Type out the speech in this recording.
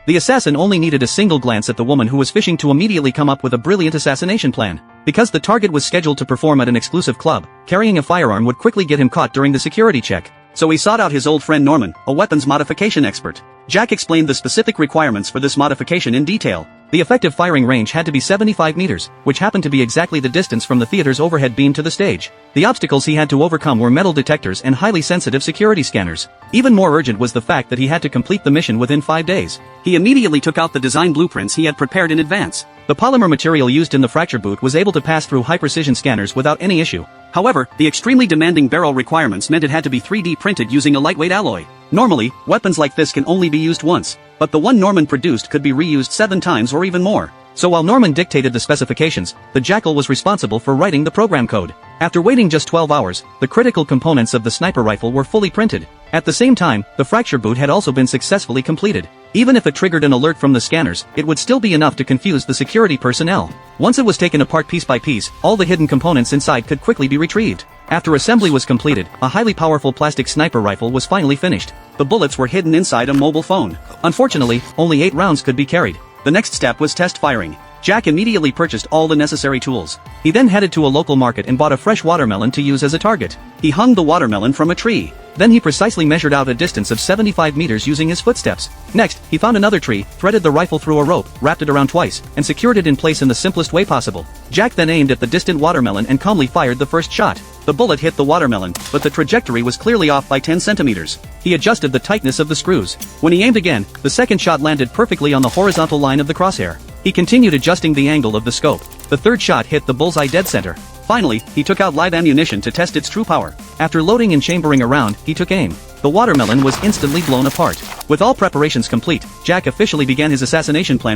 The assassin only needed a single glance at the woman who was fishing to immediately come up with a brilliant assassination plan. Because the target was scheduled to perform at an exclusive club, carrying a firearm would quickly get him caught during the security check. So he sought out his old friend Norman, a weapons modification expert. Jack explained the specific requirements for this modification in detail. The effective firing range had to be 75 meters, which happened to be exactly the distance from the theater's overhead beam to the stage. The obstacles he had to overcome were metal detectors and highly sensitive security scanners. Even more urgent was the fact that he had to complete the mission within 5 days. He immediately took out the design blueprints he had prepared in advance. The polymer material used in the fracture boot was able to pass through high-precision scanners without any issue. However, the extremely demanding barrel requirements meant it had to be 3D printed using a lightweight alloy. Normally, weapons like this can only be used once, but the one Norman produced could be reused 7 times or even more. So while Norman dictated the specifications, the Jackal was responsible for writing the program code. After waiting just 12 hours, the critical components of the sniper rifle were fully printed. At the same time, the fracture boot had also been successfully completed. Even if it triggered an alert from the scanners, it would still be enough to confuse the security personnel. Once it was taken apart piece by piece, all the hidden components inside could quickly be retrieved. After assembly was completed, a highly powerful plastic sniper rifle was finally finished. The bullets were hidden inside a mobile phone. Unfortunately, only 8 rounds could be carried. The next step was test firing. Jack immediately purchased all the necessary tools. He then headed to a local market and bought a fresh watermelon to use as a target. He hung the watermelon from a tree. Then he precisely measured out a distance of 75 meters using his footsteps. Next, he found another tree, threaded the rifle through a rope, wrapped it around twice, and secured it in place in the simplest way possible. Jack then aimed at the distant watermelon and calmly fired the first shot. The bullet hit the watermelon, but the trajectory was clearly off by 10 centimeters. He adjusted the tightness of the screws. When he aimed again, the second shot landed perfectly on the horizontal line of the crosshair. He continued adjusting the angle of the scope. The third shot hit the bullseye dead center. Finally, he took out live ammunition to test its true power. After loading and chambering a round, he took aim. The watermelon was instantly blown apart. With all preparations complete, Jack officially began his assassination plan